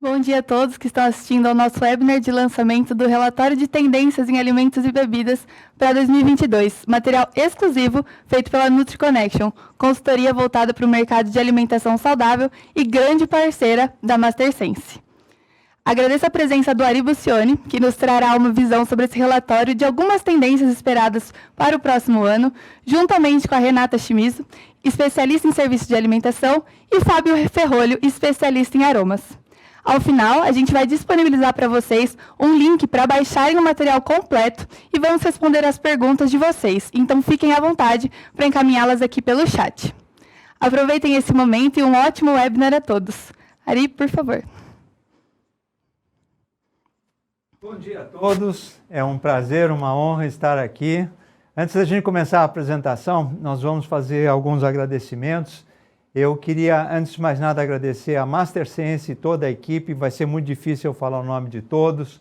Bom dia a todos que estão assistindo ao nosso webinar de lançamento do relatório de tendências em alimentos e bebidas para 2022, material exclusivo feito pela NutriConnection, consultoria voltada para o mercado de alimentação saudável e grande parceira da MasterSense. Agradeço a presença do Ari Bucioni, que nos trará uma visão sobre esse relatório de algumas tendências esperadas para o próximo ano, juntamente com a Renata Chimizo, especialista em serviços de alimentação, e Fábio Ferrolho, especialista em aromas. Ao final, a gente vai disponibilizar para vocês um link para baixarem o material completo e vamos responder as perguntas de vocês. Então, fiquem à vontade para encaminhá-las aqui pelo chat. Aproveitem esse momento e um ótimo webinar a todos. Ari, por favor. Bom dia a todos. É um prazer, uma honra estar aqui. Antes da gente começar a apresentação, nós vamos fazer alguns agradecimentos. Eu queria, antes de mais nada, agradecer a MasterSense e toda a equipe. Vai ser muito difícil eu falar o nome de todos,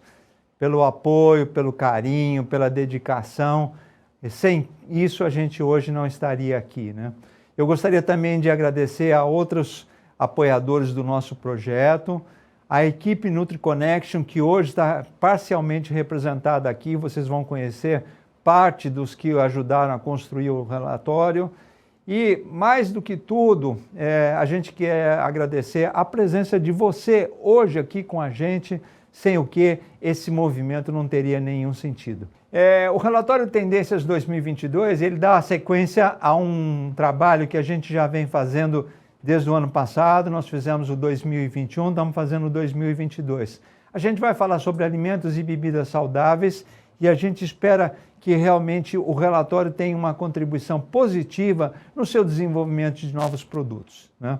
pelo apoio, pelo carinho, pela dedicação. E sem isso, a gente hoje não estaria aqui, né? Eu gostaria também de agradecer a outros apoiadores do nosso projeto, a equipe NutriConnection, que hoje está parcialmente representada aqui. Vocês vão conhecer parte dos que ajudaram a construir o relatório. E, mais do que tudo, a gente quer agradecer a presença de você hoje aqui com a gente, sem o que esse movimento não teria nenhum sentido. O relatório Tendências 2022, ele dá sequência a um trabalho que a gente já vem fazendo desde o ano passado. Nós fizemos o 2021, estamos fazendo o 2022. A gente vai falar sobre alimentos e bebidas saudáveis e a gente espera que realmente o relatório tenha uma contribuição positiva no seu desenvolvimento de novos produtos, né?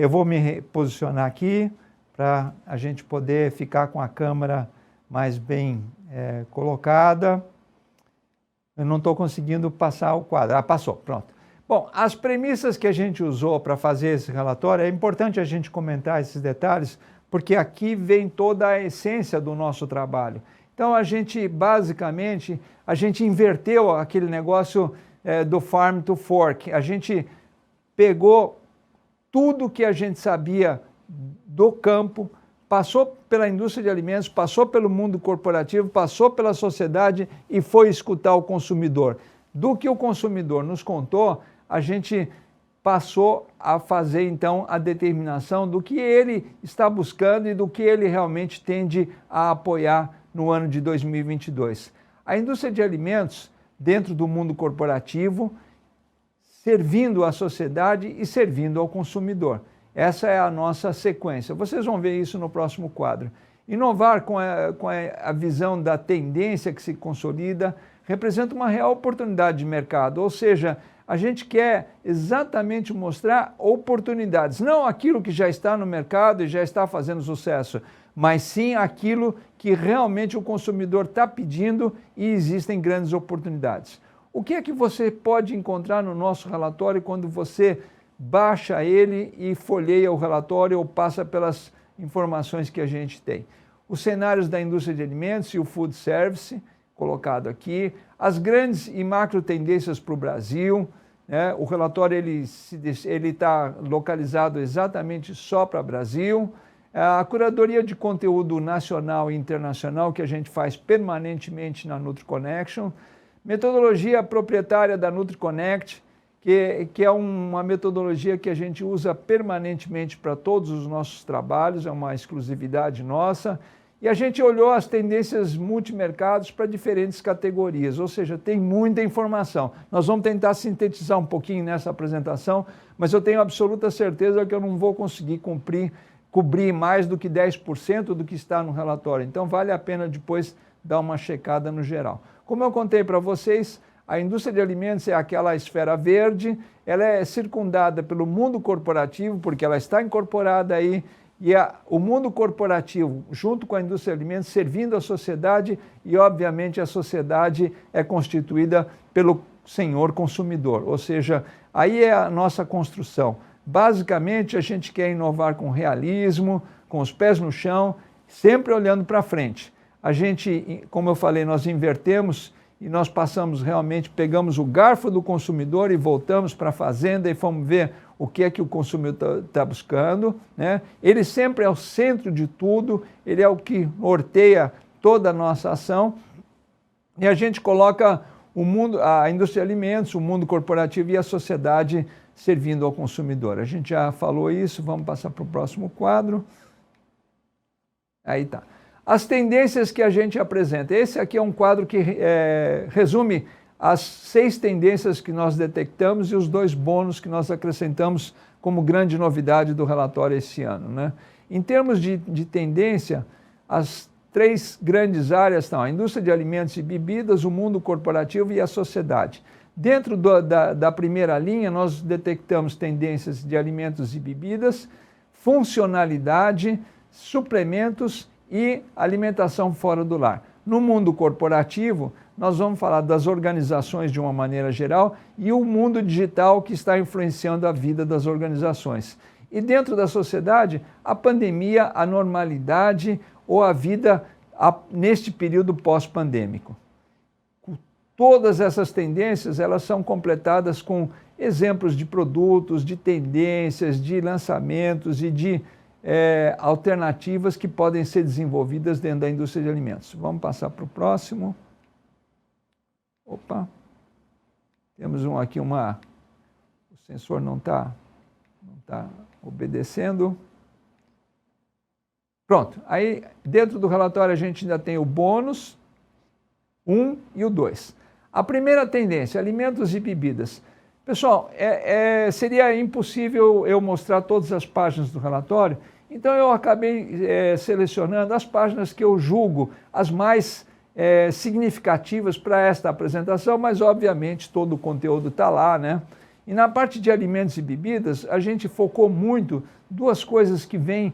Eu vou me posicionar aqui para a gente poder ficar com a câmera mais bem colocada. Eu não estou conseguindo passar o quadro. Ah, passou, pronto. Bom, as premissas que a gente usou para fazer esse relatório, é importante a gente comentar esses detalhes, porque aqui vem toda a essência do nosso trabalho. Então, a gente, basicamente, inverteu aquele negócio do farm to fork. A gente pegou tudo que a gente sabia do campo, passou pela indústria de alimentos, passou pelo mundo corporativo, passou pela sociedade e foi escutar o consumidor. Do que o consumidor nos contou, a gente passou a fazer, então, a determinação do que ele está buscando e do que ele realmente tende a apoiar no ano de 2022. A indústria de alimentos, dentro do mundo corporativo, servindo à sociedade e servindo ao consumidor. Essa é a nossa sequência. Vocês vão ver isso no próximo quadro. Inovar com a visão da tendência que se consolida representa uma real oportunidade de mercado, ou seja, a gente quer exatamente mostrar oportunidades, não aquilo que já está no mercado e já está fazendo sucesso, mas sim aquilo que realmente o consumidor está pedindo e existem grandes oportunidades. O que é que você pode encontrar no nosso relatório quando você baixa ele e folheia o relatório ou passa pelas informações que a gente tem? Os cenários da indústria de alimentos e o food service, colocado aqui, as grandes e macro tendências para o Brasil, né? O relatório ele está localizado exatamente só para o Brasil. A curadoria de conteúdo nacional e internacional que a gente faz permanentemente na NutriConnection, metodologia proprietária da NutriConnect, que é uma metodologia que a gente usa permanentemente para todos os nossos trabalhos, é uma exclusividade nossa, e a gente olhou as tendências multimercados para diferentes categorias, ou seja, tem muita informação. Nós vamos tentar sintetizar um pouquinho nessa apresentação, mas eu tenho absoluta certeza que eu não vou conseguir cobrir mais do que 10% do que está no relatório. Então, vale a pena depois dar uma checada no geral. Como eu contei para vocês, a indústria de alimentos é aquela esfera verde, ela é circundada pelo mundo corporativo, porque ela está incorporada aí, e o mundo corporativo, junto com a indústria de alimentos, servindo a sociedade, e, obviamente, a sociedade é constituída pelo senhor consumidor, ou seja, aí é a nossa construção. Basicamente, a gente quer inovar com realismo, com os pés no chão, sempre olhando para frente. A gente, como eu falei, nós invertemos e nós pegamos o garfo do consumidor e voltamos para a fazenda e fomos ver o que é que o consumidor está buscando, né? Ele sempre é o centro de tudo, ele é o que norteia toda a nossa ação, e a gente coloca o mundo, a indústria de alimentos, o mundo corporativo e a sociedade servindo ao consumidor. A gente já falou isso, vamos passar para o próximo quadro. Aí tá. As tendências que a gente apresenta. Esse aqui é um quadro que resume as 6 tendências que nós detectamos e os 2 bônus que nós acrescentamos como grande novidade do relatório esse ano, né? Em termos de tendência, as 3 grandes áreas estão a indústria de alimentos e bebidas, o mundo corporativo e a sociedade. Dentro da primeira linha, nós detectamos tendências de alimentos e bebidas, funcionalidade, suplementos e alimentação fora do lar. No mundo corporativo, nós vamos falar das organizações de uma maneira geral e o mundo digital que está influenciando a vida das organizações. E dentro da sociedade, a pandemia, a normalidade ou a vida neste período pós-pandêmico. Todas essas tendências, elas são completadas com exemplos de produtos, de tendências, de lançamentos e de alternativas que podem ser desenvolvidas dentro da indústria de alimentos. Vamos passar para o próximo. Opa, temos aqui o sensor não está obedecendo. Pronto, aí dentro do relatório a gente ainda tem o bônus 1 e o 2. A primeira tendência, alimentos e bebidas. Pessoal, seria impossível eu mostrar todas as páginas do relatório, então eu acabei selecionando as páginas que eu julgo as mais significativas para esta apresentação, mas obviamente todo o conteúdo está lá, né? E na parte de alimentos e bebidas, a gente focou muito 2 coisas que vêm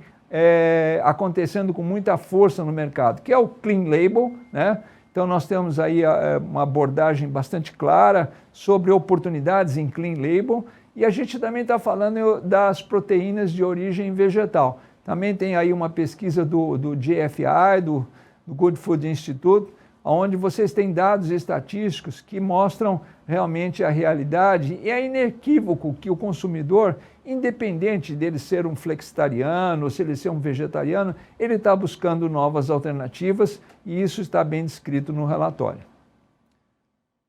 acontecendo com muita força no mercado, que é o Clean Label, né? Então nós temos aí uma abordagem bastante clara sobre oportunidades em Clean Label e a gente também está falando das proteínas de origem vegetal. Também tem aí uma pesquisa do GFI, do Good Food Institute, onde vocês têm dados estatísticos que mostram realmente a realidade e é inequívoco que o consumidor, independente dele ser um flexitariano ou se ele ser um vegetariano, ele está buscando novas alternativas e isso está bem descrito no relatório.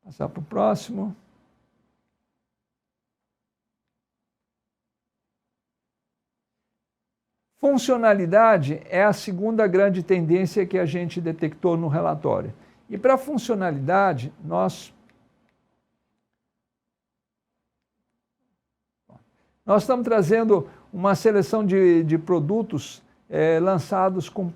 Passar para o próximo. Funcionalidade é a segunda grande tendência que a gente detectou no relatório. E para a funcionalidade, nós estamos trazendo uma seleção de produtos lançados com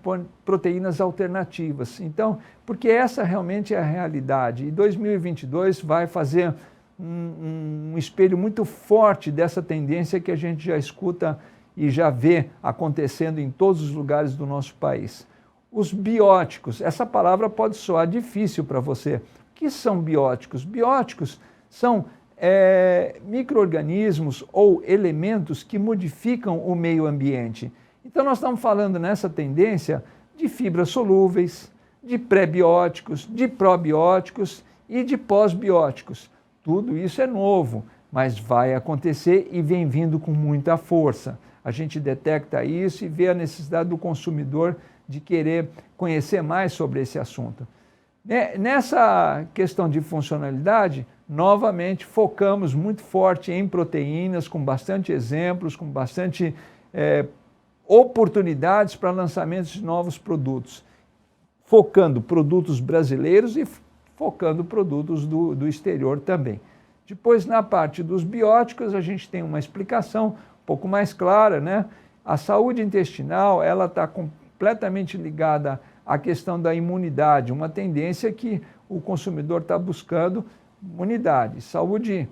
proteínas alternativas. Então, porque essa realmente é a realidade. E 2022 vai fazer um espelho muito forte dessa tendência que a gente já escuta e já vê acontecendo em todos os lugares do nosso país. Os bióticos, essa palavra pode soar difícil para você. O que são bióticos? Bióticos são micro-organismos ou elementos que modificam o meio ambiente. Então nós estamos falando nessa tendência de fibras solúveis, de pré-bióticos, de probióticos e de pós-bióticos. Tudo isso é novo, mas vai acontecer e vem vindo com muita força. A gente detecta isso e vê a necessidade do consumidor de querer conhecer mais sobre esse assunto. Nessa questão de funcionalidade, novamente focamos muito forte em proteínas, com bastante exemplos, com bastante oportunidades para lançamentos de novos produtos, focando produtos brasileiros e focando produtos do exterior também. Depois, na parte dos bióticos, a gente tem uma explicação um pouco mais clara, né? A saúde intestinal, ela está completamente ligada à questão da imunidade, uma tendência que o consumidor está buscando imunidade. Saúde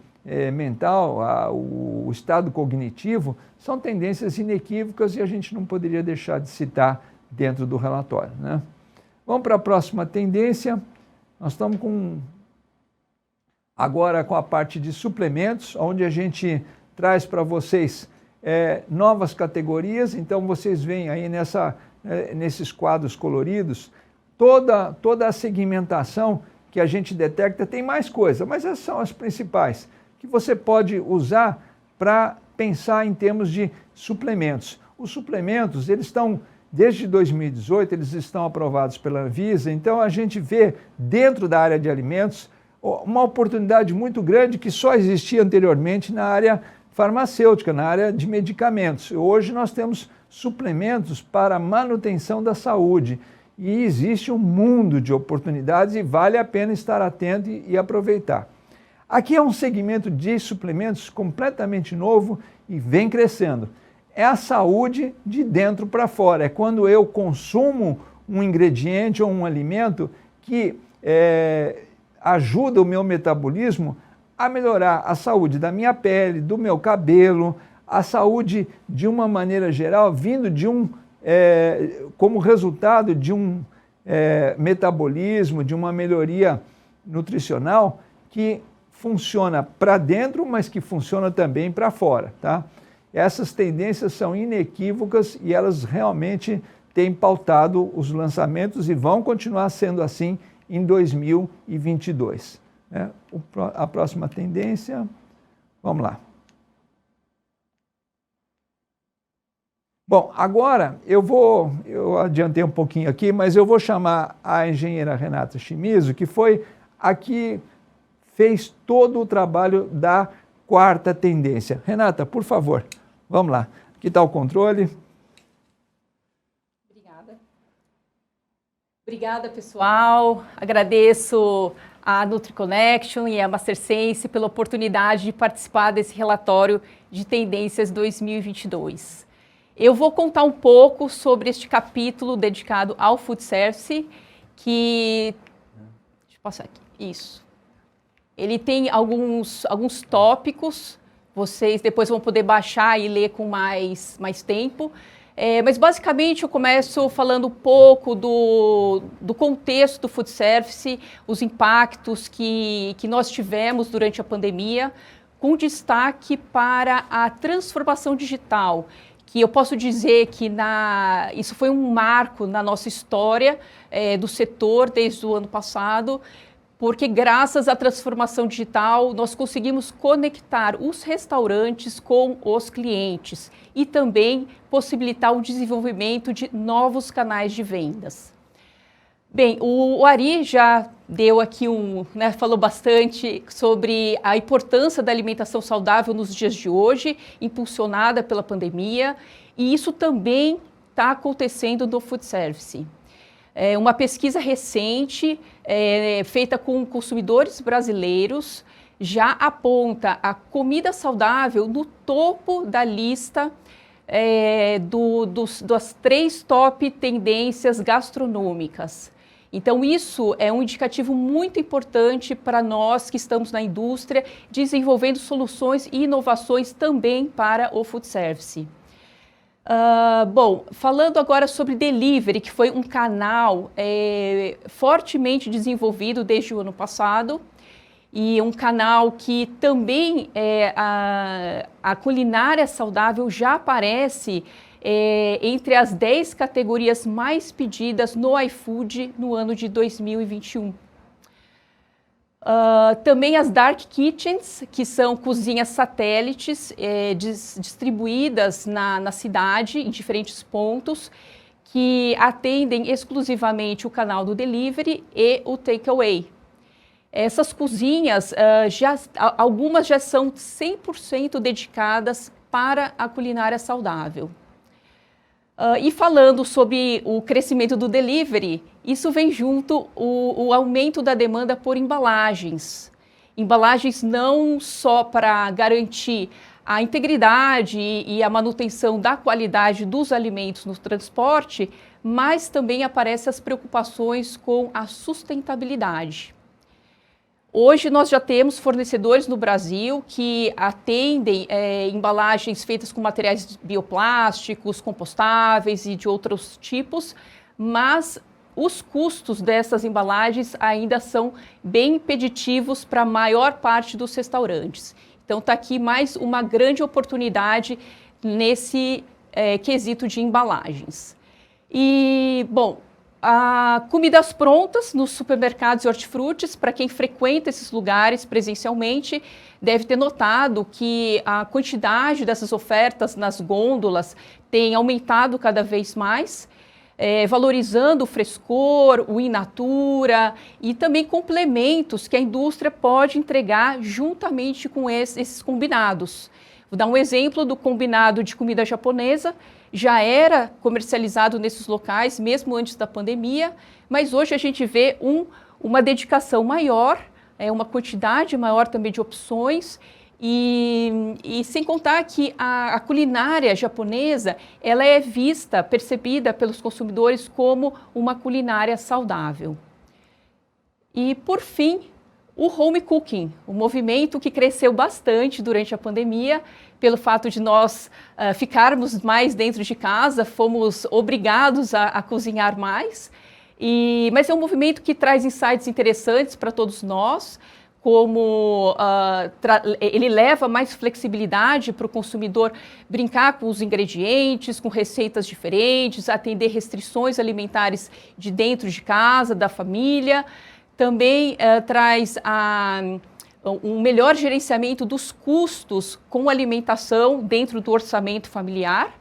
mental, o estado cognitivo, são tendências inequívocas e a gente não poderia deixar de citar dentro do relatório, né? Vamos para a próxima tendência. Nós estamos agora com a parte de suplementos, onde a gente traz para vocês novas categorias. Então vocês veem aí nesses quadros coloridos toda a segmentação que a gente detecta. Tem mais coisa, mas essas são as principais, que você pode usar para pensar em termos de suplementos. Os suplementos, eles estão, desde 2018, eles estão aprovados pela Anvisa, então a gente vê dentro da área de alimentos uma oportunidade muito grande que só existia anteriormente na área farmacêutica, na área de medicamentos. Hoje nós temos suplementos para manutenção da saúde e existe um mundo de oportunidades e vale a pena estar atento e aproveitar. Aqui é um segmento de suplementos completamente novo e vem crescendo. É a saúde de dentro para fora. É quando eu consumo um ingrediente ou um alimento que ajuda o meu metabolismo a melhorar a saúde da minha pele, do meu cabelo, a saúde de uma maneira geral, vindo de como resultado de um metabolismo, de uma melhoria nutricional que funciona para dentro, mas que funciona também para fora, tá? Essas tendências são inequívocas e elas realmente têm pautado os lançamentos e vão continuar sendo assim em 2022. A próxima tendência, vamos lá. Bom, agora eu adiantei um pouquinho aqui, mas eu vou chamar a engenheira Renata Shimizu, que foi a que fez todo o trabalho da quarta tendência. Renata, por favor, vamos lá. Aqui está o controle. Obrigada. Obrigada, pessoal. Agradeço a NutriConnection e a MasterSense pela oportunidade de participar desse relatório de tendências 2022. Eu vou contar um pouco sobre este capítulo dedicado ao Food Service, que... Deixa eu passar aqui. Isso. Ele tem alguns tópicos, vocês depois vão poder baixar e ler com mais tempo. Mas basicamente eu começo falando um pouco do contexto do Food Service, os impactos que nós tivemos durante a pandemia, com destaque para a transformação digital, que eu posso dizer que isso foi um marco na nossa história do setor desde o ano passado, porque graças à transformação digital nós conseguimos conectar os restaurantes com os clientes e também possibilitar o desenvolvimento de novos canais de vendas. Bem, o Ari já deu aqui falou bastante sobre a importância da alimentação saudável nos dias de hoje, impulsionada pela pandemia, e isso também está acontecendo no Food Service. Uma pesquisa recente, feita com consumidores brasileiros, já aponta a comida saudável no topo da lista das 3 top tendências gastronômicas. Então, isso é um indicativo muito importante para nós que estamos na indústria, desenvolvendo soluções e inovações também para o Food Service. Bom, falando agora sobre delivery, que foi um canal fortemente desenvolvido desde o ano passado e um canal que também a culinária saudável já aparece entre as 10 categorias mais pedidas no iFood no ano de 2021. Também as Dark Kitchens, que são cozinhas satélites distribuídas na cidade, em diferentes pontos, que atendem exclusivamente o canal do delivery e o takeaway. Essas cozinhas, algumas já são 100% dedicadas para a culinária saudável. E falando sobre o crescimento do delivery, isso vem junto o aumento da demanda por embalagens. Embalagens não só para garantir a integridade e a manutenção da qualidade dos alimentos no transporte, mas também aparecem as preocupações com a sustentabilidade. Hoje nós já temos fornecedores no Brasil que atendem embalagens feitas com materiais bioplásticos, compostáveis e de outros tipos, mas os custos dessas embalagens ainda são bem impeditivos para a maior parte dos restaurantes. Então está aqui mais uma grande oportunidade nesse quesito de embalagens. E, bom, Comidas prontas nos supermercados e hortifrutis. Para quem frequenta esses lugares presencialmente, deve ter notado que a quantidade dessas ofertas nas gôndolas tem aumentado cada vez mais, valorizando o frescor, o in natura e também complementos que a indústria pode entregar juntamente com esses combinados. Vou dar um exemplo do combinado de comida japonesa. Já era comercializado nesses locais, mesmo antes da pandemia, mas hoje a gente vê uma dedicação maior, uma quantidade maior também de opções, e sem contar que a culinária japonesa, ela é vista, percebida pelos consumidores como uma culinária saudável. E, por fim, o home cooking, um movimento que cresceu bastante durante a pandemia, pelo fato de nós ficarmos mais dentro de casa, fomos obrigados a cozinhar mais. Mas é um movimento que traz insights interessantes para todos nós, como ele leva mais flexibilidade para o consumidor brincar com os ingredientes, com receitas diferentes, atender restrições alimentares de dentro de casa, da família. Também traz um melhor gerenciamento dos custos com alimentação dentro do orçamento familiar.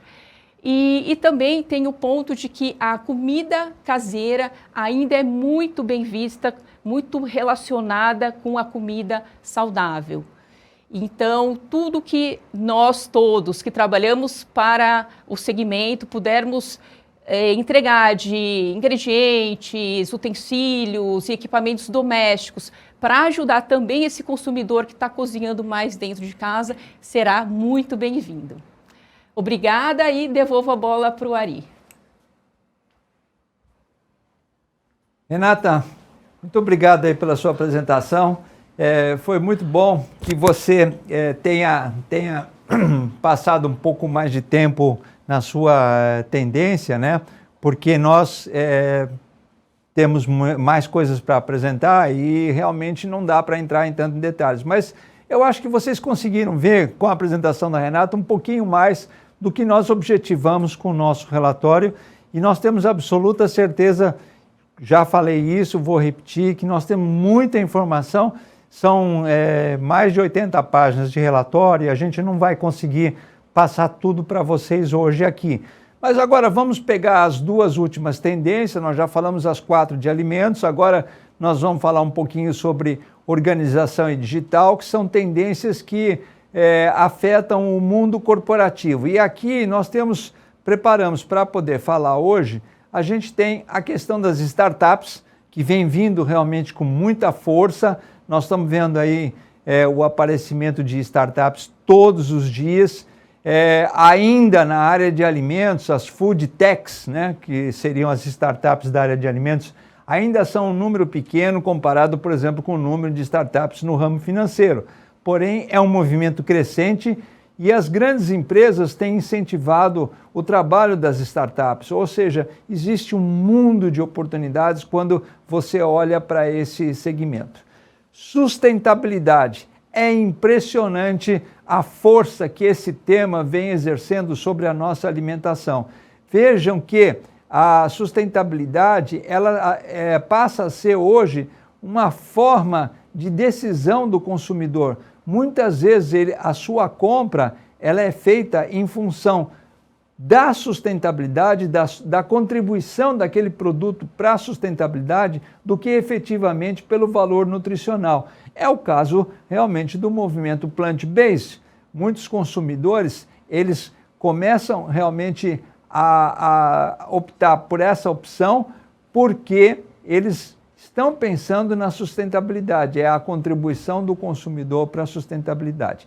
E também tem o ponto de que a comida caseira ainda é muito bem vista, muito relacionada com a comida saudável. Então, tudo que nós todos que trabalhamos para o segmento pudermos entregar de ingredientes, utensílios e equipamentos domésticos para ajudar também esse consumidor que está cozinhando mais dentro de casa, será muito bem-vindo. Obrigada e devolvo a bola para o Ari. Renata, muito obrigado aí pela sua apresentação. Foi muito bom que você tenha passado um pouco mais de tempo na sua tendência, né? Porque nós temos mais coisas para apresentar e realmente não dá para entrar em tantos detalhes. Mas eu acho que vocês conseguiram ver com a apresentação da Renata um pouquinho mais do que nós objetivamos com o nosso relatório, e nós temos absoluta certeza, já falei isso, vou repetir, que nós temos muita informação, são mais de 80 páginas de relatório, e a gente não vai conseguir passar tudo para vocês hoje aqui. Mas agora vamos pegar as duas últimas tendências, nós já falamos as 4 de alimentos, agora nós vamos falar um pouquinho sobre organização e digital, que são tendências que afetam o mundo corporativo. E aqui nós preparamos para poder falar hoje, a gente tem a questão das startups, que vem vindo realmente com muita força. Nós estamos vendo aí o aparecimento de startups todos os dias. Ainda na área de alimentos, as food techs, né, que seriam as startups da área de alimentos, ainda são um número pequeno comparado, por exemplo, com o número de startups no ramo financeiro. Porém, é um movimento crescente e as grandes empresas têm incentivado o trabalho das startups, ou seja, existe um mundo de oportunidades quando você olha para esse segmento. Sustentabilidade. É impressionante a força que esse tema vem exercendo sobre a nossa alimentação. Vejam que a sustentabilidade ela passa a ser hoje uma forma de decisão do consumidor. Muitas vezes a sua compra ela é feita em função da sustentabilidade, da contribuição daquele produto para a sustentabilidade, do que efetivamente pelo valor nutricional. É o caso realmente do movimento plant-based. Muitos consumidores, eles começam realmente a optar por essa opção porque eles estão pensando na sustentabilidade, é a contribuição do consumidor para a sustentabilidade.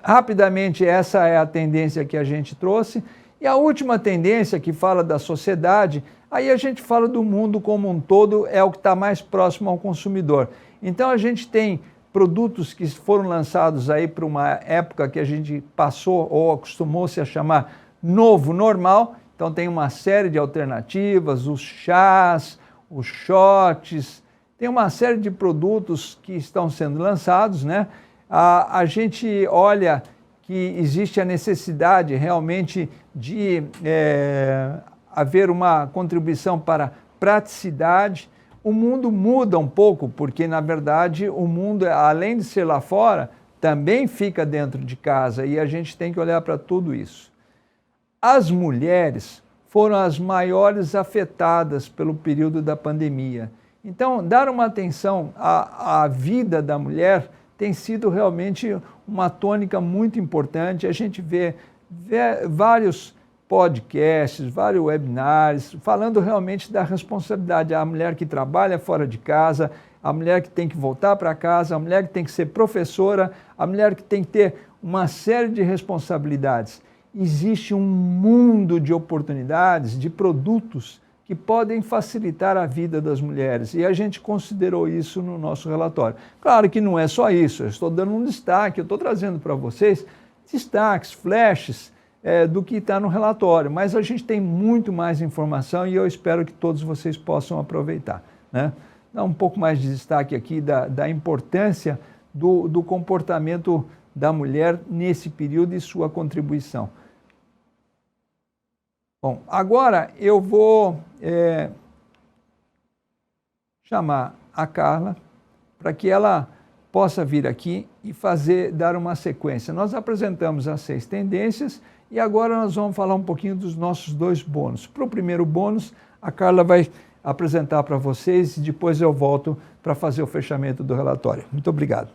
Rapidamente, essa é a tendência que a gente trouxe. E a última tendência, que fala da sociedade, aí a gente fala do mundo como um todo, é o que está mais próximo ao consumidor. Então a gente tem produtos que foram lançados aí para uma época que a gente passou ou acostumou-se a chamar novo normal. Então tem uma série de alternativas, os chás, os shots, tem uma série de produtos que estão sendo lançados, né? A gente olha que existe a necessidade realmente de haver uma contribuição para praticidade. O mundo muda um pouco, porque, na verdade, o mundo, além de ser lá fora, também fica dentro de casa, e a gente tem que olhar para tudo isso. As mulheres foram as maiores afetadas pelo período da pandemia. Então, dar uma atenção à vida da mulher tem sido realmente uma tônica muito importante. A gente vê vários podcasts, vários webinars, falando realmente da responsabilidade. A mulher que trabalha fora de casa, a mulher que tem que voltar para casa, a mulher que tem que ser professora, a mulher que tem que ter uma série de responsabilidades. Existe um mundo de oportunidades, de produtos que podem facilitar a vida das mulheres, e a gente considerou isso no nosso relatório. Claro que não é só isso, eu estou dando um destaque, eu estou trazendo para vocês destaques, flashes do que está no relatório, mas a gente tem muito mais informação e eu espero que todos vocês possam aproveitar, né? Dá um pouco mais de destaque aqui da importância do comportamento da mulher nesse período e sua contribuição. Bom, agora eu vou chamar a Carla para que ela possa vir aqui e dar uma sequência. Nós apresentamos as 6 tendências e agora nós vamos falar um pouquinho dos nossos 2 bônus. Para o primeiro bônus, a Carla vai apresentar para vocês e depois eu volto para fazer o fechamento do relatório. Muito obrigado.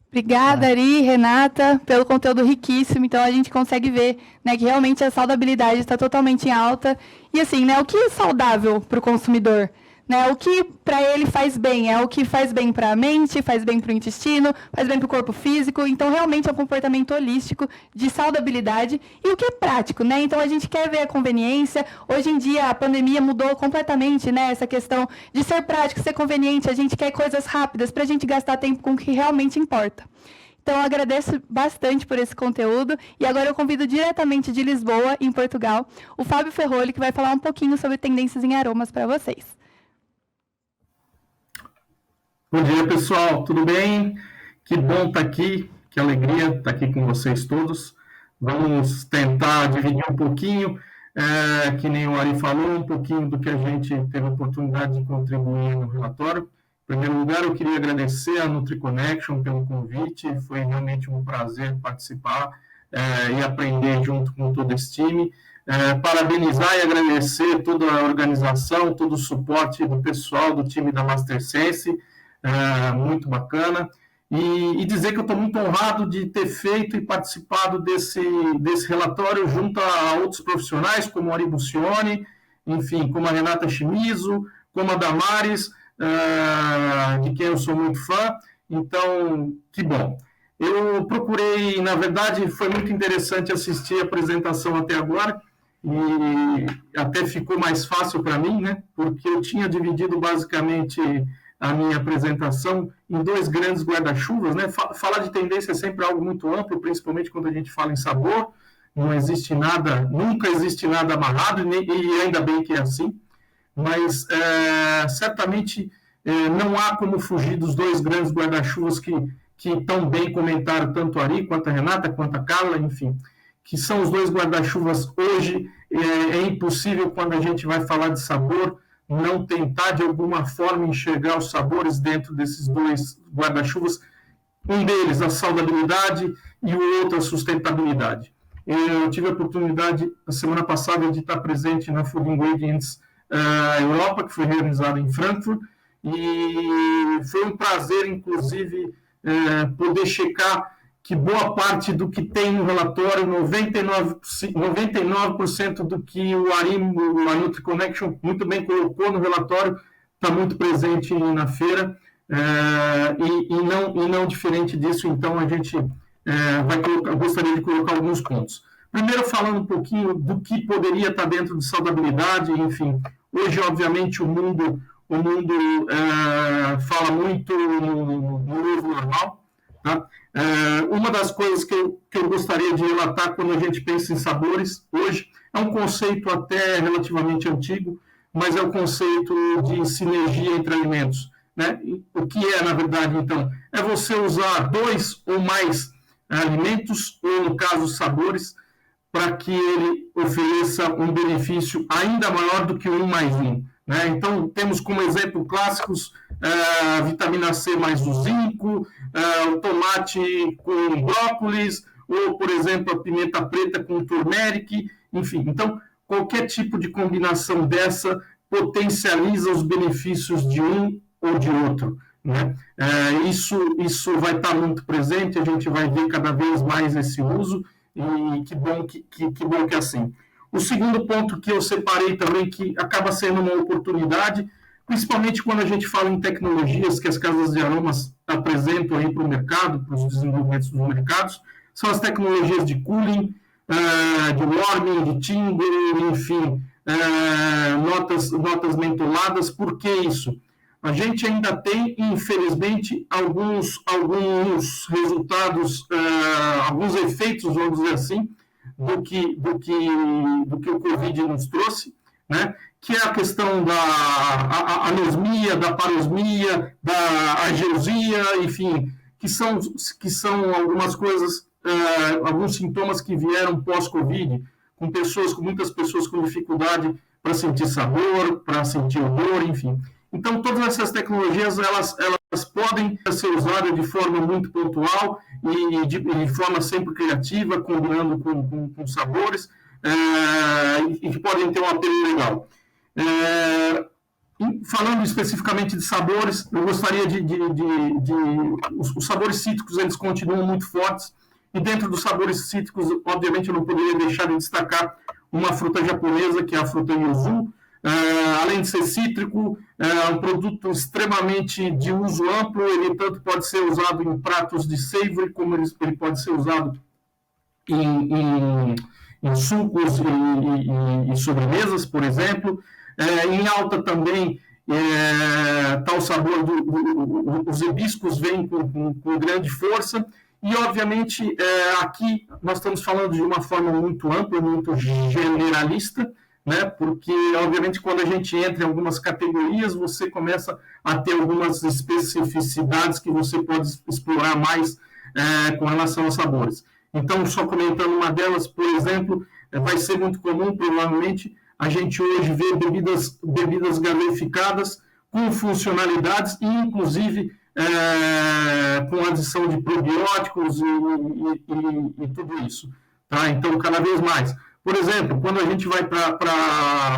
Obrigada, Ari, Renata, pelo conteúdo riquíssimo. Então, a gente consegue ver, né, que realmente a saudabilidade está totalmente em alta. E assim, né, o que é saudável para o consumidor? Né, o que para ele faz bem? É o que faz bem para a mente, faz bem para o intestino, faz bem para o corpo físico. Então, realmente é um comportamento holístico de saudabilidade. E o que é prático, né? Então, a gente quer ver a conveniência. Hoje em dia, a pandemia mudou completamente, né, essa questão de ser prático, ser conveniente. A gente quer coisas rápidas para a gente gastar tempo com o que realmente importa. Então, eu agradeço bastante por esse conteúdo. E agora eu convido diretamente de Lisboa, em Portugal, o Fábio Ferrolli, que vai falar um pouquinho sobre tendências em aromas para vocês. Bom dia, pessoal, tudo bem? Que bom estar aqui, que alegria estar aqui com vocês todos. Vamos tentar dividir um pouquinho, que nem o Ari falou, um pouquinho do que a gente teve a oportunidade de contribuir no relatório. Em primeiro lugar, eu queria agradecer a NutriConnection pelo convite, foi realmente um prazer participar e aprender junto com todo esse time. Parabenizar e agradecer toda a organização, todo o suporte do pessoal do time da MasterSense, muito bacana, e dizer que eu estou muito honrado de ter feito e participado desse relatório junto a outros profissionais, como o Ari Bucione, enfim, como a Renata Chimizo, como a Damares, de quem eu sou muito fã. Então, que bom. Eu procurei, na verdade, foi muito interessante assistir a apresentação até agora, e até ficou mais fácil para mim, né, porque eu tinha dividido basicamente a minha apresentação em 2 grandes guarda-chuvas, né? Falar de tendência é sempre algo muito amplo, principalmente quando a gente fala em sabor. Não existe nada, nunca existe nada amarrado, e ainda bem que é assim. Mas certamente não há como fugir dos 2 grandes guarda-chuvas que tão bem comentaram tanto a Ari, quanto a Renata, quanto a Carla, enfim, que são os 2 guarda-chuvas hoje. É impossível, quando a gente vai falar de sabor, não tentar, de alguma forma, enxergar os sabores dentro desses 2 guarda-chuvas. Um deles, a saudabilidade, e o outro, a sustentabilidade. Eu tive a oportunidade, na semana passada, de estar presente na Food Ingredients Europa, que foi realizada em Frankfurt, e foi um prazer, inclusive, poder checar que boa parte do que tem no relatório, 99% do que o Ari, a NutriConnection, muito bem colocou no relatório, está muito presente na feira, e não diferente disso. Então, a gente gostaria de colocar alguns pontos. Primeiro, falando um pouquinho do que poderia estar dentro de saudabilidade, enfim. Hoje, obviamente, o mundo fala muito no novo normal, tá? Uma das coisas que eu gostaria de relatar quando a gente pensa em sabores, hoje, é um conceito até relativamente antigo, mas é o conceito de sinergia entre alimentos, né? O que é, na verdade, então? É você usar 2 ou mais alimentos, ou, no caso, sabores, para que ele ofereça um benefício ainda maior do que o 1+1. Né? Então, temos como exemplo clássicos a vitamina C mais o zinco, o tomate com brócolis, ou, por exemplo, a pimenta preta com turmeric, enfim. Então, qualquer tipo de combinação dessa potencializa os benefícios de um ou de outro. Né? Isso vai estar muito presente, a gente vai ver cada vez mais esse uso, e que bom que é assim. O segundo ponto que eu separei também, que acaba sendo uma oportunidade, principalmente quando a gente fala em tecnologias que as casas de aromas apresentam aí para o mercado, para os desenvolvimentos dos mercados, são as tecnologias de cooling, de warming, de tingling, enfim, notas mentoladas. Por que isso? A gente ainda tem, infelizmente, alguns resultados, alguns efeitos, vamos dizer assim, do que o Covid nos trouxe, né? Que é a questão da anosmia, da parosmia, da ageusia, enfim, que são algumas coisas, alguns sintomas que vieram pós-Covid, com muitas pessoas com dificuldade para sentir sabor, para sentir odor, enfim. Então, todas essas tecnologias, elas podem ser usadas de forma muito pontual e de forma sempre criativa, combinando com sabores, e que podem ter um apelo legal. Falando especificamente de sabores, eu gostaria os sabores cítricos, eles continuam muito fortes, e dentro dos sabores cítricos, obviamente, eu não poderia deixar de destacar uma fruta japonesa, que é a fruta yuzu. Além de ser cítrico, é um produto extremamente de uso amplo, ele tanto pode ser usado em pratos de savory, como ele pode ser usado em sucos e sobremesas, por exemplo. Em alta também está o sabor os hibiscos vêm com grande força, e obviamente aqui nós estamos falando de uma forma muito ampla, muito generalista, né? Porque, obviamente, quando a gente entra em algumas categorias, você começa a ter algumas especificidades que você pode explorar mais com relação aos sabores. Então, só comentando uma delas, por exemplo, vai ser muito comum, provavelmente, a gente hoje ver bebidas gaseificadas com funcionalidades e, inclusive, com adição de probióticos e tudo isso. Tá? Então, cada vez mais. Por exemplo, quando a gente vai para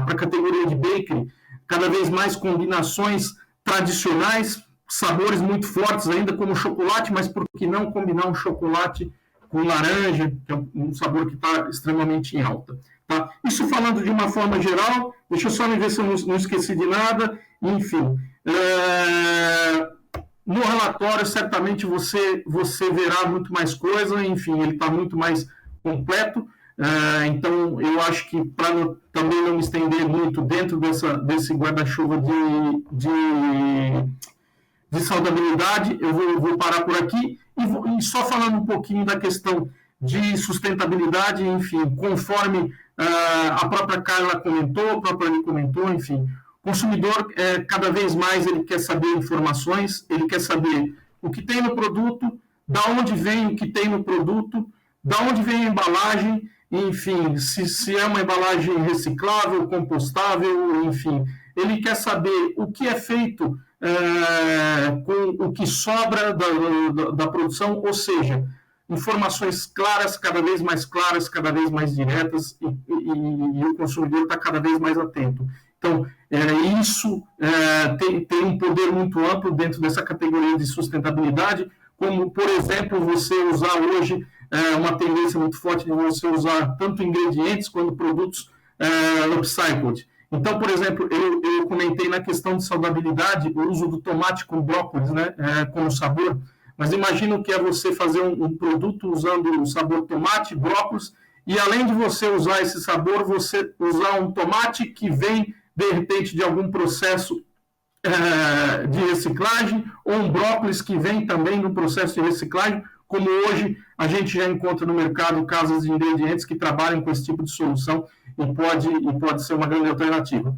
a categoria de bakery, cada vez mais combinações tradicionais, sabores muito fortes ainda, como chocolate, mas por que não combinar um chocolate com laranja, que é um sabor que está extremamente em alta. Tá? Isso falando de uma forma geral, deixa eu só ver se eu não esqueci de nada, enfim. No relatório, certamente você verá muito mais coisa, enfim, ele está muito mais completo. Então, eu acho que, para também não me estender muito dentro desse guarda-chuva de saudabilidade, eu vou parar por aqui e só falando um pouquinho da questão de sustentabilidade, enfim, conforme a própria Carla comentou, a própria Ani comentou, enfim, o consumidor, cada vez mais, ele quer saber informações, ele quer saber o que tem no produto, da onde vem o que tem no produto, da onde vem a embalagem, enfim, se é uma embalagem reciclável, compostável, enfim. Ele quer saber o que é feito com o que sobra da produção, ou seja, informações claras, cada vez mais diretas, e o consumidor está cada vez mais atento. Então, isso tem um poder muito amplo dentro dessa categoria de sustentabilidade, como, por exemplo, você usar hoje uma tendência muito forte de você usar tanto ingredientes quanto produtos upcycled. Então, por exemplo, eu comentei na questão de saudabilidade o uso do tomate com brócolis, né, como sabor, mas imagina o que é você fazer um produto usando o sabor tomate, brócolis, e além de você usar esse sabor, você usar um tomate que vem, de repente, de algum processo de reciclagem, ou um brócolis que vem também no processo de reciclagem, como hoje a gente já encontra no mercado casas de ingredientes que trabalham com esse tipo de solução e pode ser uma grande alternativa.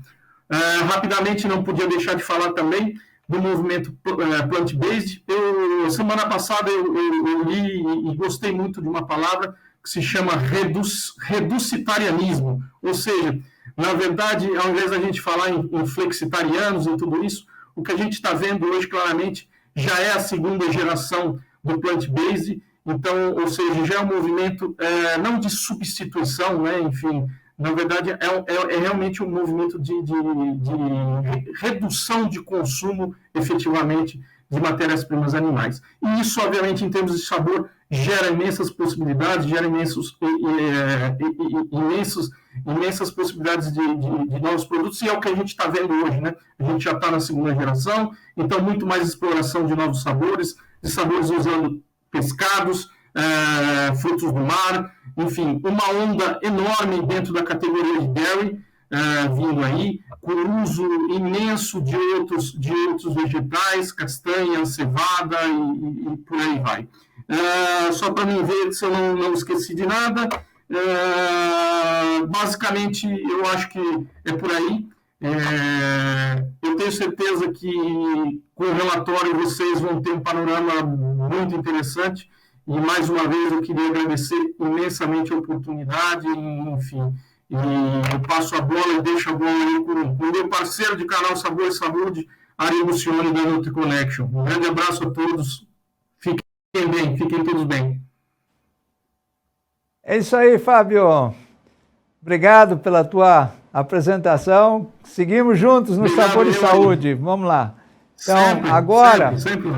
Rapidamente, não podia deixar de falar também do movimento plant-based. Semana passada eu li e gostei muito de uma palavra, que se chama reducitarianismo, ou seja, na verdade, ao invés da gente falar em flexitarianos e tudo isso, o que a gente está vendo hoje claramente já é a segunda geração do plant-based, então, ou seja, já é um movimento não de substituição, né, enfim, na verdade é realmente um movimento de redução de consumo, efetivamente, de matérias-primas animais. E isso, obviamente, em termos de sabor, gera imensas possibilidades, gera imensas possibilidades de novos produtos, e é o que a gente está vendo hoje, né? A gente já está na segunda geração, então muito mais exploração de novos sabores, de sabores usando pescados, frutos do mar, enfim, uma onda enorme dentro da categoria de dairy, vindo aí, com uso imenso de outros vegetais, castanha, cevada e por aí vai. Só para mim ver se eu não esqueci de nada, basicamente eu acho que é por aí. Eu tenho certeza que com o relatório vocês vão ter um panorama muito interessante, e mais uma vez eu queria agradecer imensamente a oportunidade, enfim, e eu passo a bola e deixo a bola aí com o meu parceiro de canal Sabor e Saúde, Ari Lucione, da NutriConnection. Um grande abraço a todos, fiquem bem, fiquem todos bem. É isso aí, Fábio. Obrigado pela tua apresentação. Seguimos juntos no Sabor e Saúde. Vamos lá. Então, sempre, agora, sempre.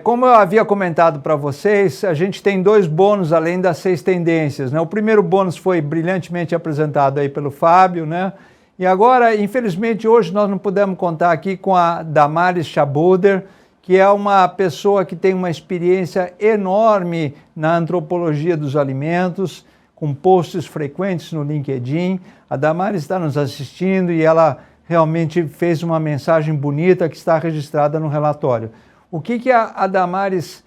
Como eu havia comentado para vocês, a gente tem 2 bônus além das 6 tendências, né? O primeiro bônus foi brilhantemente apresentado aí pelo Fábio, né? E agora, infelizmente, hoje nós não pudemos contar aqui com a Damaris Schabuder, que é uma pessoa que tem uma experiência enorme na antropologia dos alimentos, com posts frequentes no LinkedIn. A Damaris está nos assistindo e ela realmente fez uma mensagem bonita que está registrada no relatório. O que a Damaris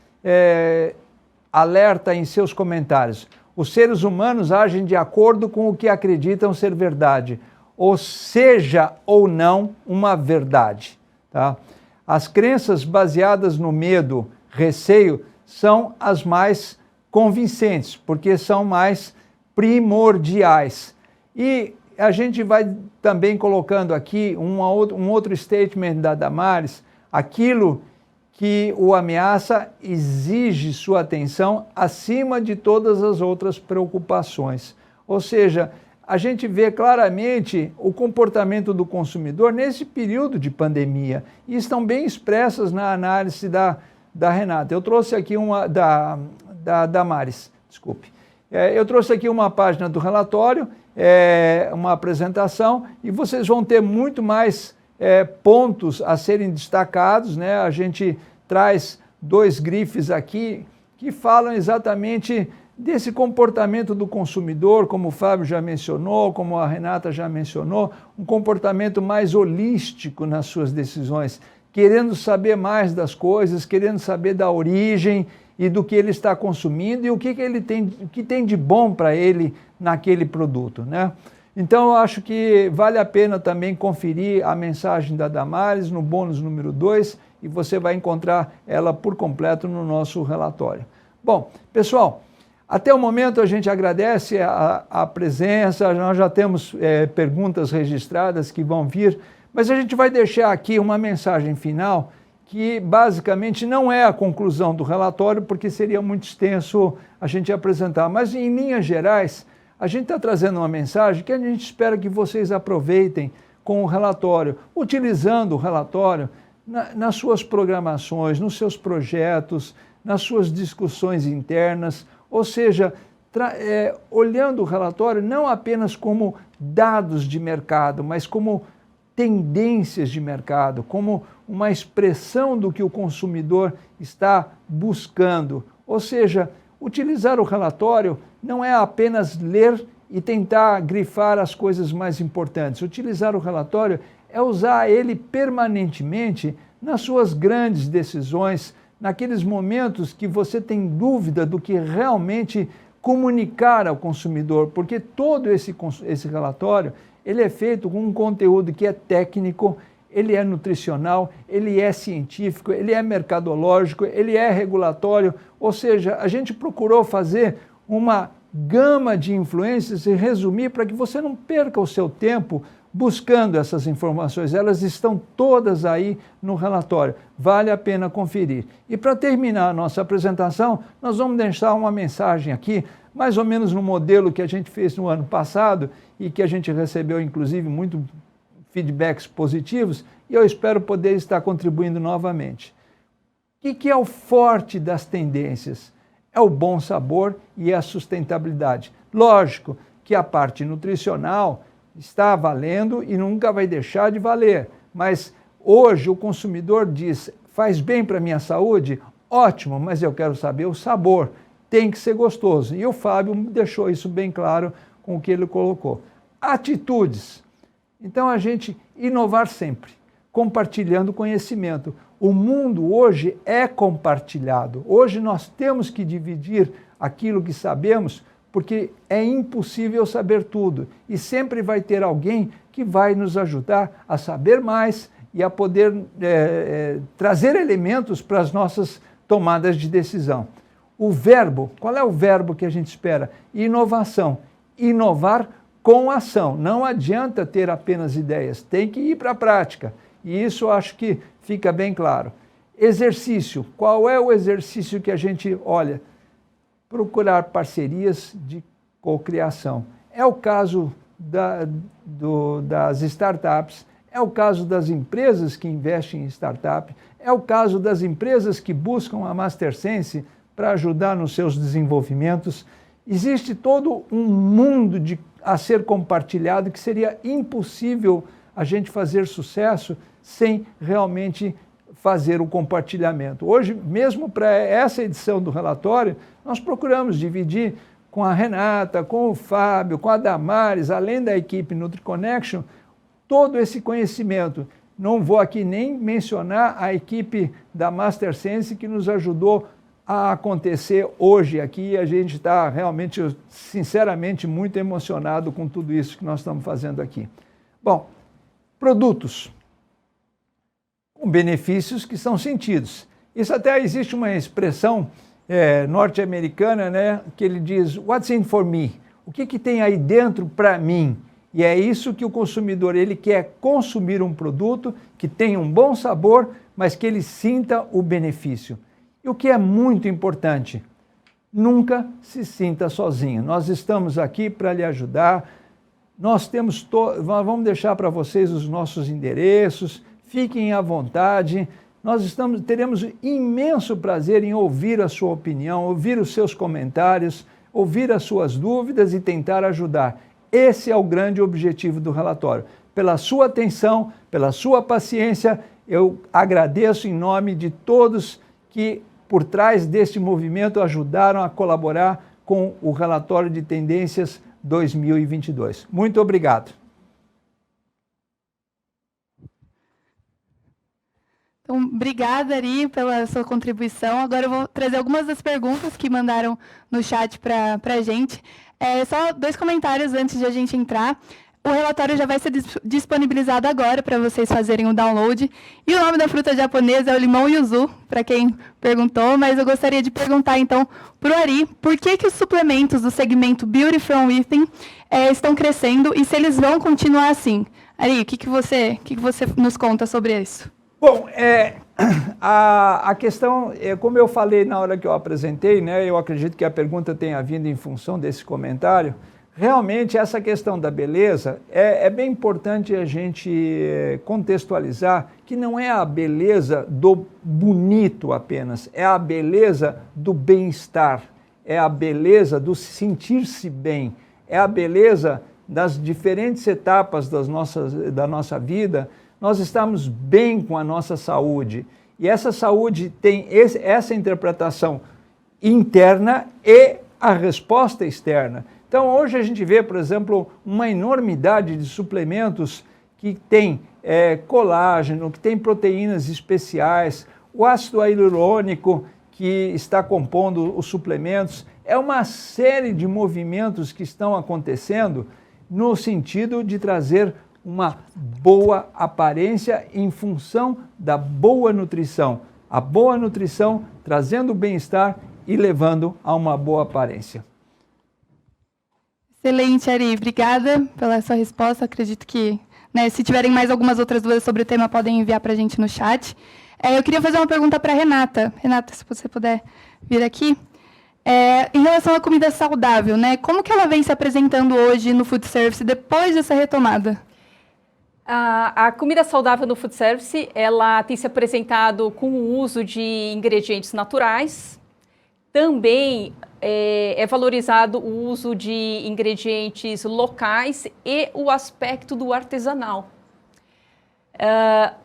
alerta em seus comentários? Os seres humanos agem de acordo com o que acreditam ser verdade, ou seja ou não uma verdade. Tá? As crenças baseadas no medo, receio, são as mais convincentes, porque são mais primordiais. E a gente vai também colocando aqui um outro statement da Damaris: aquilo que o ameaça exige sua atenção acima de todas as outras preocupações. Ou seja, a gente vê claramente o comportamento do consumidor nesse período de pandemia, e estão bem expressas na análise da Renata. Eu trouxe aqui uma da Damaris, desculpe. Eu trouxe aqui uma página do relatório, uma apresentação, e vocês vão ter muito mais pontos a serem destacados, né? A gente traz 2 grifes aqui que falam exatamente desse comportamento do consumidor, como o Fábio já mencionou, como a Renata já mencionou, um comportamento mais holístico nas suas decisões, querendo saber mais das coisas, querendo saber da origem e do que ele está consumindo e o que ele tem de bom para ele naquele produto, né? Então, eu acho que vale a pena também conferir a mensagem da Damaris no bônus número 2, e você vai encontrar ela por completo no nosso relatório. Bom, pessoal, até o momento a gente agradece a presença, nós já temos perguntas registradas que vão vir, mas a gente vai deixar aqui uma mensagem final que basicamente não é a conclusão do relatório, porque seria muito extenso a gente apresentar, mas em linhas gerais, a gente está trazendo uma mensagem que a gente espera que vocês aproveitem com o relatório, utilizando o relatório nas suas programações, nos seus projetos, nas suas discussões internas, ou seja, olhando o relatório não apenas como dados de mercado, mas como tendências de mercado, como uma expressão do que o consumidor está buscando. Ou seja, utilizar o relatório não é apenas ler e tentar grifar as coisas mais importantes. Utilizar o relatório é usar ele permanentemente nas suas grandes decisões, naqueles momentos que você tem dúvida do que realmente comunicar ao consumidor, porque todo esse relatório ele é feito com um conteúdo que é técnico, ele é nutricional, ele é científico, ele é mercadológico, ele é regulatório, ou seja, a gente procurou fazer uma gama de influências e resumir para que você não perca o seu tempo buscando essas informações. Elas estão todas aí no relatório. Vale a pena conferir. E para terminar a nossa apresentação, nós vamos deixar uma mensagem aqui, mais ou menos no modelo que a gente fez no ano passado e que a gente recebeu, inclusive, muito feedbacks positivos, e eu espero poder estar contribuindo novamente. O que é o forte das tendências? É o bom sabor e a sustentabilidade. Lógico que a parte nutricional está valendo e nunca vai deixar de valer, mas hoje o consumidor diz, faz bem para a minha saúde? Ótimo, mas eu quero saber o sabor, tem que ser gostoso. E o Fábio deixou isso bem claro com o que ele colocou. Atitudes. Então a gente inovar sempre, compartilhando conhecimento. O mundo hoje é compartilhado. Hoje nós temos que dividir aquilo que sabemos, porque é impossível saber tudo. E sempre vai ter alguém que vai nos ajudar a saber mais e a poder trazer elementos para as nossas tomadas de decisão. O verbo, qual é o verbo que a gente espera? Inovação. Inovar com ação. Não adianta ter apenas ideias, tem que ir para a prática. E isso eu acho que fica bem claro. Exercício. Qual é o exercício que a gente olha? Procurar parcerias de cocriação. É o caso das startups, é o caso das empresas que investem em startup, é o caso das empresas que buscam a MasterSense para ajudar nos seus desenvolvimentos. Existe todo um mundo a ser compartilhado que seria impossível a gente fazer sucesso sem realmente fazer o compartilhamento. Hoje, mesmo para essa edição do relatório, nós procuramos dividir com a Renata, com o Fábio, com a Damares, além da equipe NutriConnection, todo esse conhecimento. Não vou aqui nem mencionar a equipe da MasterSense que nos ajudou a acontecer hoje aqui. A gente está realmente, sinceramente, muito emocionado com tudo isso que nós estamos fazendo aqui. Bom, produtos com benefícios que são sentidos. Isso até existe uma expressão norte-americana, né, que ele diz, what's in for me? O que tem aí dentro para mim? E é isso que o consumidor, ele quer consumir um produto que tenha um bom sabor, mas que ele sinta o benefício. E o que é muito importante, nunca se sinta sozinho. Nós estamos aqui para lhe ajudar. Nós vamos deixar para vocês os nossos endereços, fiquem à vontade. Nós teremos imenso prazer em ouvir a sua opinião, ouvir os seus comentários, ouvir as suas dúvidas e tentar ajudar. Esse é o grande objetivo do relatório. Pela sua atenção, pela sua paciência, eu agradeço em nome de todos que, por trás deste movimento, ajudaram a colaborar com o relatório de tendências 2022. Muito obrigado. Então, obrigada, Ari, pela sua contribuição. Agora eu vou trazer algumas das perguntas que mandaram no chat para a gente. Só 2 comentários antes de a gente entrar. O relatório já vai ser disponibilizado agora para vocês fazerem o download. E o nome da fruta japonesa é o limão yuzu, para quem perguntou, mas eu gostaria de perguntar, então, para o Ari, por que os suplementos do segmento Beauty from Within estão crescendo e se eles vão continuar assim? Ari, o que você nos conta sobre isso? Bom, a questão, como eu falei na hora que eu apresentei, né, eu acredito que a pergunta tenha vindo em função desse comentário, realmente essa questão da beleza, é bem importante a gente contextualizar que não é a beleza do bonito apenas, é a beleza do bem-estar, é a beleza do sentir-se bem, é a beleza das diferentes etapas da nossa vida. Nós estamos bem com a nossa saúde. E essa saúde tem essa interpretação interna e a resposta externa. Então, hoje a gente vê, por exemplo, uma enormidade de suplementos que tem colágeno, que tem proteínas especiais, o ácido hialurônico que está compondo os suplementos. É uma série de movimentos que estão acontecendo no sentido de trazer uma boa aparência em função da boa nutrição. A boa nutrição trazendo bem-estar e levando a uma boa aparência. Excelente, Ari. Obrigada pela sua resposta. Acredito que, né, se tiverem mais algumas outras dúvidas sobre o tema, podem enviar para a gente no chat. Eu queria fazer uma pergunta para a Renata. Renata, se você puder vir aqui. Em relação à comida saudável, né, como que ela vem se apresentando hoje no food service depois dessa retomada? A comida saudável no food service, ela tem se apresentado com o uso de ingredientes naturais. Também é valorizado o uso de ingredientes locais e o aspecto do artesanal.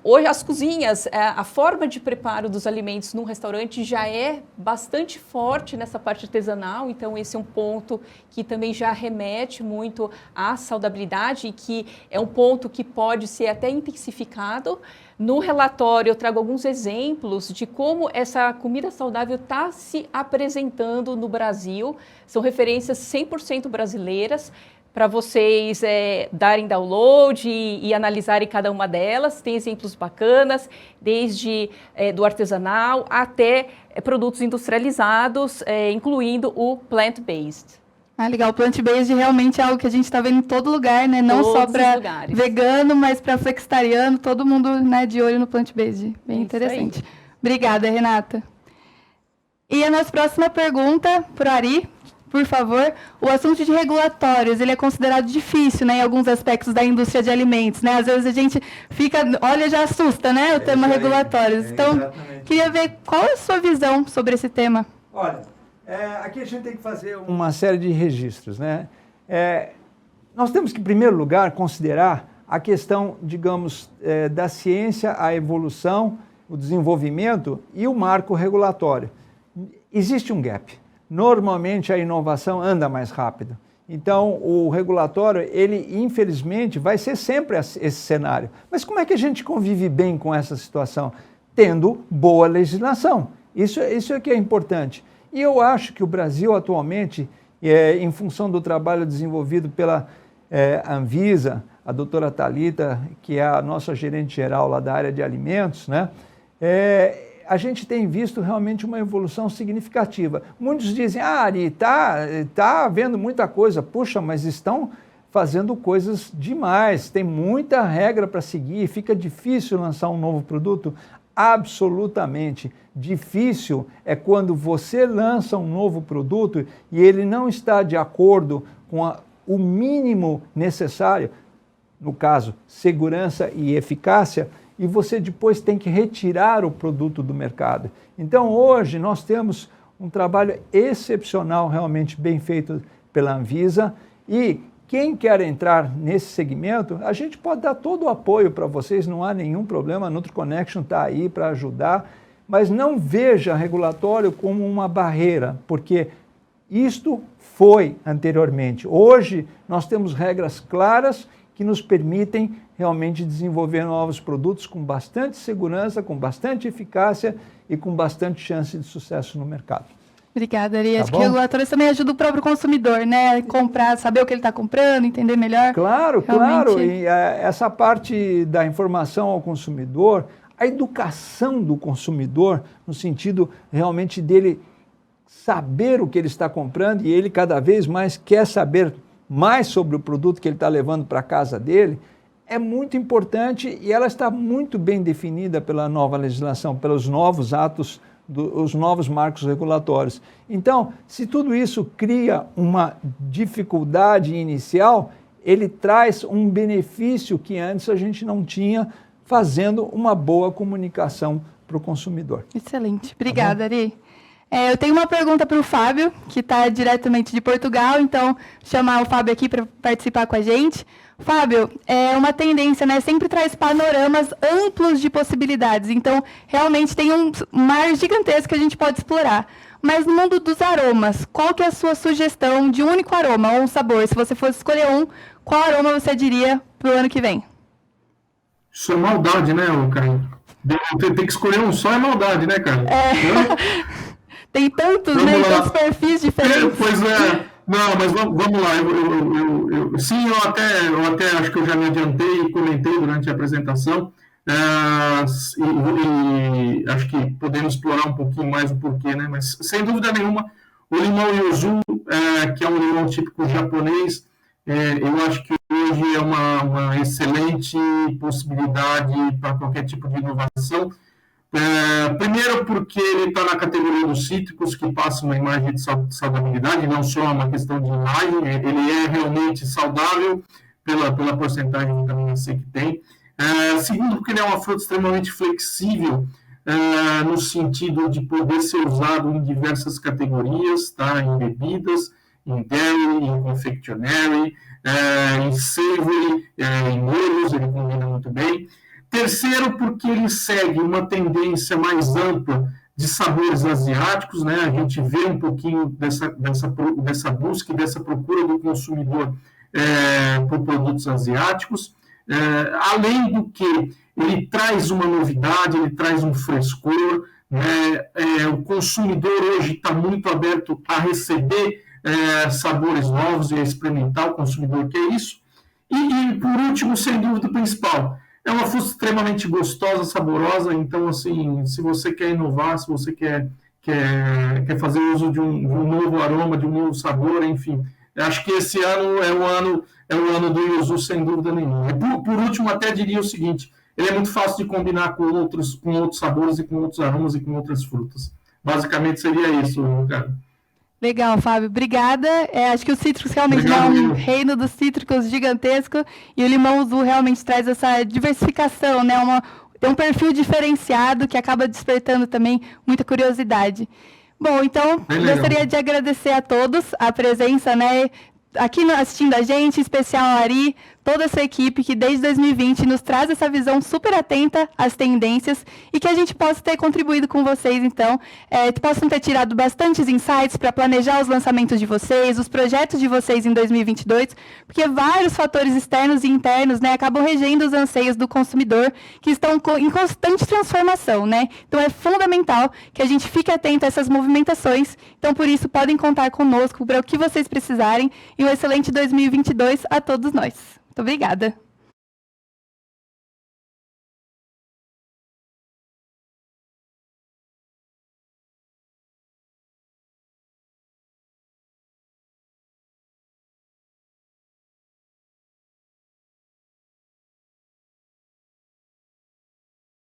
Hoje as cozinhas, a forma de preparo dos alimentos num restaurante já é bastante forte nessa parte artesanal, então esse é um ponto que também já remete muito à saudabilidade e que é um ponto que pode ser até intensificado. No relatório eu trago alguns exemplos de como essa comida saudável está se apresentando no Brasil, são referências 100% brasileiras, para vocês darem download e analisarem cada uma delas. Tem exemplos bacanas, desde do artesanal até produtos industrializados, incluindo o plant-based. Legal. O plant-based realmente é algo que a gente está vendo em todo lugar, né? Não só para vegano, mas para flexitariano, todo mundo, né, de olho no plant-based. Bem interessante. Aí. Obrigada, Renata. E a nossa próxima pergunta para o Ari. Por favor, o assunto de regulatórios, ele é considerado difícil, né, em alguns aspectos da indústria de alimentos, né? Às vezes a gente fica, olha, já assusta, né, o tema regulatórios. Então, queria ver qual é a sua visão sobre esse tema. Olha, aqui a gente tem que fazer uma série de registros, né? Nós temos que, em primeiro lugar, considerar a questão, digamos, da ciência, a evolução, o desenvolvimento e o marco regulatório. Existe um gap. Normalmente a inovação anda mais rápido. Então o regulatório, ele infelizmente vai ser sempre esse cenário. Mas como é que a gente convive bem com essa situação? Tendo boa legislação. Isso é que é importante. E eu acho que o Brasil atualmente, em função do trabalho desenvolvido pela Anvisa, a doutora Thalita, que é a nossa gerente geral lá da área de alimentos, né? A gente tem visto realmente uma evolução significativa. Muitos dizem, Ari, tá havendo muita coisa. Puxa, mas estão fazendo coisas demais, tem muita regra para seguir, fica difícil lançar um novo produto. Absolutamente. Difícil é quando você lança um novo produto e ele não está de acordo com o mínimo necessário, no caso, segurança e eficácia, e você depois tem que retirar o produto do mercado. Então, hoje, nós temos um trabalho excepcional, realmente bem feito pela Anvisa, e quem quer entrar nesse segmento, a gente pode dar todo o apoio para vocês, não há nenhum problema, a NutriConnection está aí para ajudar, mas não veja regulatório como uma barreira, porque isto foi anteriormente. Hoje, nós temos regras claras que nos permitem realmente desenvolver novos produtos com bastante segurança, com bastante eficácia e com bastante chance de sucesso no mercado. Obrigada, Ari. Acho que regulatórios também ajudam o próprio consumidor, né? Comprar, saber o que ele está comprando, entender melhor. Claro, claro. E essa parte da informação ao consumidor, a educação do consumidor, no sentido realmente dele saber o que ele está comprando e ele cada vez mais quer saber mais sobre o produto que ele está levando para a casa dele, é muito importante e ela está muito bem definida pela nova legislação, pelos novos atos, os novos marcos regulatórios. Então, se tudo isso cria uma dificuldade inicial, ele traz um benefício que antes a gente não tinha, fazendo uma boa comunicação para o consumidor. Excelente. Obrigada, Ari. Eu tenho uma pergunta para o Fábio, que está diretamente de Portugal, então chamar o Fábio aqui para participar com a gente. Fábio, uma tendência, né? Sempre traz panoramas amplos de possibilidades, então realmente tem um mar gigantesco que a gente pode explorar. Mas no mundo dos aromas, qual que é a sua sugestão de um único aroma ou um sabor? Se você fosse escolher um, qual aroma você diria para o ano que vem? Isso é maldade, né, Carlos? Tem que escolher um só, é maldade, né, Carlos? Tem tantos, né? Tantos perfis diferentes. Pois é. Não, mas vamos lá. Sim, eu até acho que eu já me adiantei e comentei durante a apresentação. E acho que podemos explorar um pouquinho mais o porquê, né? Mas, sem dúvida nenhuma, o limão yuzu, que é um limão típico japonês, Eu acho que hoje é uma excelente possibilidade para qualquer tipo de inovação. Primeiro porque ele está na categoria dos cítricos, que passa uma imagem de saudabilidade, não só uma questão de imagem, ele é realmente saudável pela porcentagem de vitamina C que tem. Segundo, porque ele é uma fruta extremamente flexível, no sentido de poder ser usado em diversas categorias, tá? Em bebidas, em dairy, em confectionery, em savory, em molhos, ele combina muito bem. Terceiro, porque ele segue uma tendência mais ampla de sabores asiáticos, né? A gente vê um pouquinho dessa busca e dessa procura do consumidor por produtos asiáticos. Além do que ele traz uma novidade, ele traz um frescor, né? O consumidor hoje está muito aberto a receber sabores novos e a experimentar, o consumidor quer isso. E por último, sem dúvida principal, é uma fruta extremamente gostosa, saborosa, então, assim, se você quer inovar, se você quer fazer uso de um novo aroma, de um novo sabor, enfim, acho que esse ano é o ano do yuzu, sem dúvida nenhuma. E por último, até diria o seguinte, ele é muito fácil de combinar com outros sabores e com outros aromas e com outras frutas. Basicamente seria isso, cara. Legal, Fábio. Obrigada. Acho que os cítricos realmente é um reino dos cítricos gigantesco e o limão uzu realmente traz essa diversificação, né? Tem um perfil diferenciado que acaba despertando também muita curiosidade. Bom, então, gostaria de agradecer a todos a presença, né? Aqui assistindo a gente, em especial a Ari, toda essa equipe que desde 2020 nos traz essa visão super atenta às tendências e que a gente possa ter contribuído com vocês, então, possam ter tirado bastantes insights para planejar os lançamentos de vocês, os projetos de vocês em 2022, porque vários fatores externos e internos, né, acabam regendo os anseios do consumidor que estão em constante transformação, né? Então, é fundamental que a gente fique atento a essas movimentações. Então, por isso, podem contar conosco para o que vocês precisarem e um excelente 2022 a todos nós. Muito obrigada.